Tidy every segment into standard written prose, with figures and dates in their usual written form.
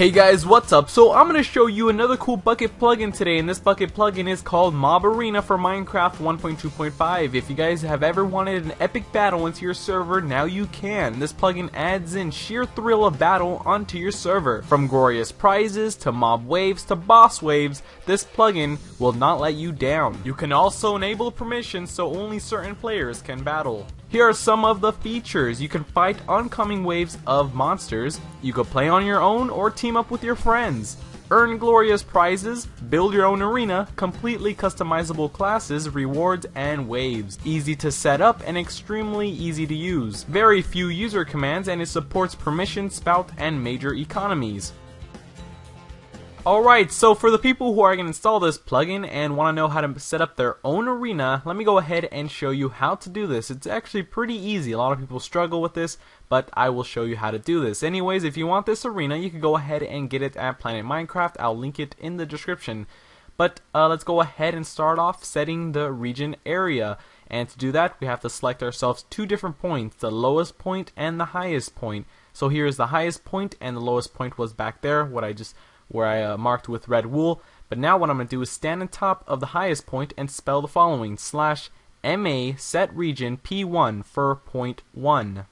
Hey guys, what's up? So I'm going to show you another cool Bukkit plugin today, and this Bukkit plugin is called MobArena for Minecraft 1.2.5. If you guys have ever wanted an epic battle into your server, now you can. This plugin adds in sheer thrill of battle onto your server. From glorious prizes, to mob waves, to boss waves, this plugin will not let you down. You can also enable permissions so only certain players can battle. Here are some of the features. You can fight oncoming waves of monsters, you can play on your own or team up with your friends, earn glorious prizes, build your own arena, completely customizable classes, rewards, and waves. Easy to set up and extremely easy to use. Very few user commands, and it supports permission, spout, and major economies. Alright, so for the people who are going to install this plugin and want to know how to set up their own arena, let me go ahead and show you how to do this. It's actually pretty easy. A lot of people struggle with this, but I will show you how to do this. Anyways, if you want this arena, you can go ahead and get it at Planet Minecraft. I'll link it in the description. But let's go ahead and start off setting the region area. And to do that, we have to select ourselves two different points, the lowest point and the highest point. So here is the highest point, and the lowest point was back there, where I marked with red wool. But now what I'm going to do is stand on top of the highest point and spell the following: /MA set region P1 for point 1.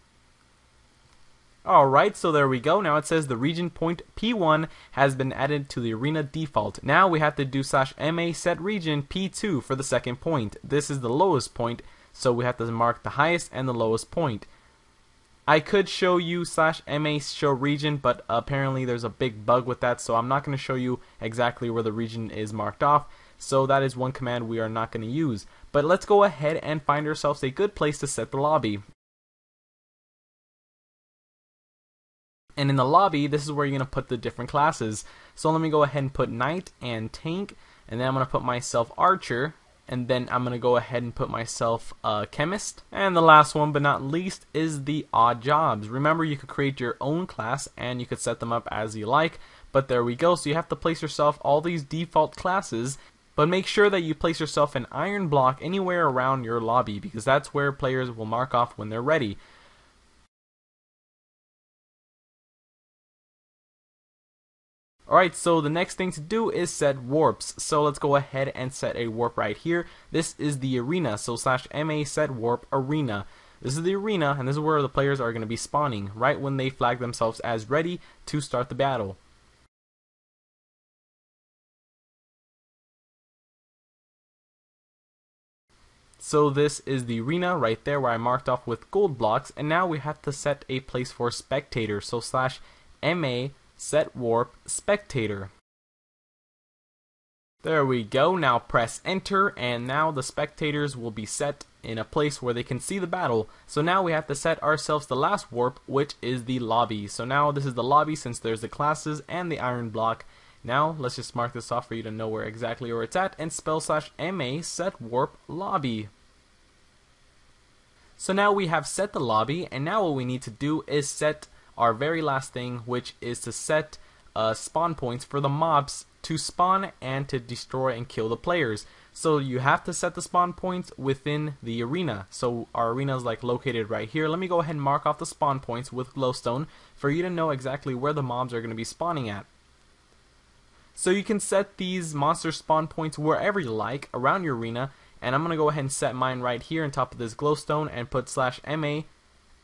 Alright, so there we go. Now it says the region point P1 has been added to the arena default. Now we have to do /MA set region P2 for the second point. This is the lowest point, so we have to mark the highest and the lowest point. I could show you /MA show region, but apparently there's a big bug with that, so I'm not going to show you exactly where the region is marked off. So that is one command we are not going to use. But let's go ahead and find ourselves a good place to set the lobby. And in the lobby, this is where you're going to put the different classes. So let me go ahead and put Knight and Tank, and then I'm going to put myself Archer. And then I'm going to go ahead and put myself Chemist. And the last one but not least is the Odd Jobs. Remember, you could create your own class and you could set them up as you like. But there we go. So you have to place yourself all these default classes. But make sure that you place yourself an iron block anywhere around your lobby, because that's where players will mark off when they're ready. Alright, so the next thing to do is set warps. So let's go ahead and set a warp right here. This is the arena, so /MA set warp arena. This is the arena, and this is where the players are going to be spawning, right when they flag themselves as ready to start the battle. So this is the arena right there where I marked off with gold blocks, and now we have to set a place for spectators. So /MA set warp spectator. There we go. Now press enter, and now the spectators will be set in a place where they can see the battle. So now we have to set ourselves the last warp, which is the lobby. So now this is the lobby, since there's the classes and the iron block. Now let's just mark this off for you to know exactly where it's at, and spell /MA set warp lobby. So now we have set the lobby, and now what we need to do is set our very last thing, which is to set spawn points for the mobs to spawn and to destroy and kill the players. So you have to set the spawn points within the arena. So our arena is located right here. Let me go ahead and mark off the spawn points with glowstone for you to know exactly where the mobs are going to be spawning at. So you can set these monster spawn points wherever you like around your arena, and I'm going to go ahead and set mine right here on top of this glowstone and put /MA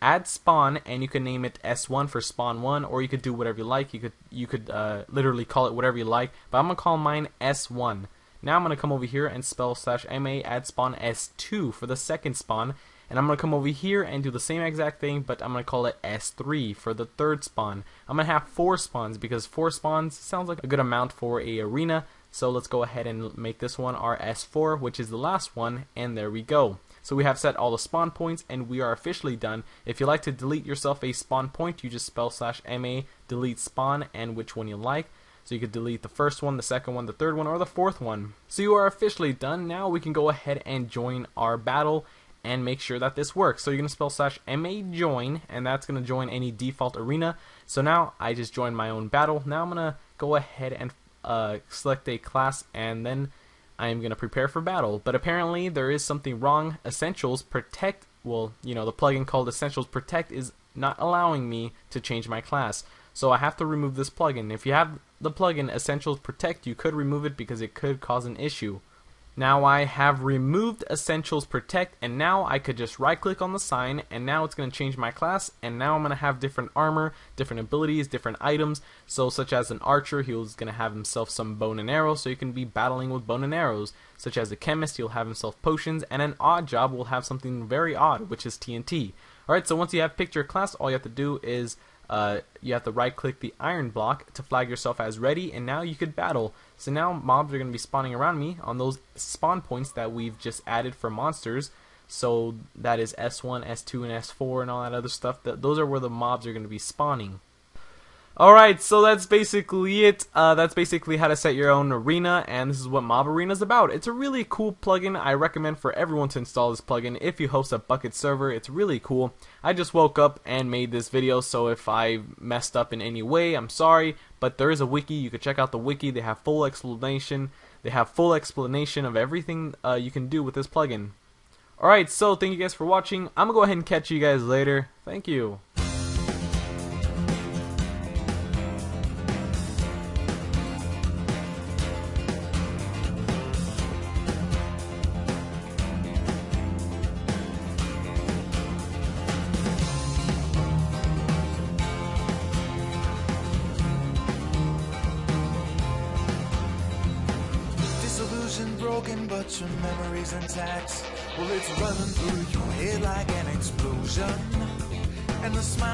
add spawn, and you can name it S1 for spawn 1, or you could do whatever you like. You could literally call it whatever you like, but I'm gonna call mine S1. Now I'm gonna come over here and spell /MA add spawn S2 for the second spawn, and I'm gonna come over here and do the same exact thing, but I'm gonna call it S3 for the third spawn. I'm gonna have 4 spawns because 4 spawns sounds like a good amount for a arena. So let's go ahead and make this one our S4, which is the last one, and there we go. So we have set all the spawn points, and we are officially done. If you like to delete yourself a spawn point, you just spell /MA delete spawn and which one you like. So you could delete the first one, the second one, the third one, or the fourth one. So you are officially done. Now we can go ahead and join our battle and make sure that this works. So you're going to spell /MA join, and that's going to join any default arena. So now I just joined my own battle. Now I'm going to go ahead and select a class, and then I am going to prepare for battle. But apparently there is something wrong. Essentials Protect, well, the plugin called Essentials Protect is not allowing me to change my class. So I have to remove this plugin. If you have the plugin Essentials Protect, you could remove it because it could cause an issue. Now I have removed Essentials Protect, and now I could just right click on the sign, and now it's going to change my class, and now I'm going to have different armor, different abilities, different items. So such as an archer, he's going to have himself some bone and arrows, so you can be battling with bone and arrows. Such as a chemist, he'll have himself potions, and an odd job will have something very odd, which is TNT. Alright, so once you have picked your class, all you have to do is you have to right click the iron block to flag yourself as ready, and now you could battle. So now mobs are going to be spawning around me on those spawn points that we've just added for monsters. So that is S1, S2, and S4 and all that other stuff. Those are where the mobs are going to be spawning. Alright, so that's basically it. That's basically how to set your own arena, and this is what MobArena is about. It's a really cool plugin. I recommend for everyone to install this plugin if you host a Bukkit server. It's really cool. I just woke up and made this video, so if I messed up in any way, I'm sorry. But there is a wiki. You can check out the wiki. They have full explanation. They have full explanation of everything you can do with this plugin. Alright, so thank you guys for watching. I'm going to go ahead and catch you guys later. Thank you. Broken, but your memory's intact. Well, it's running through your head like an explosion, and the smile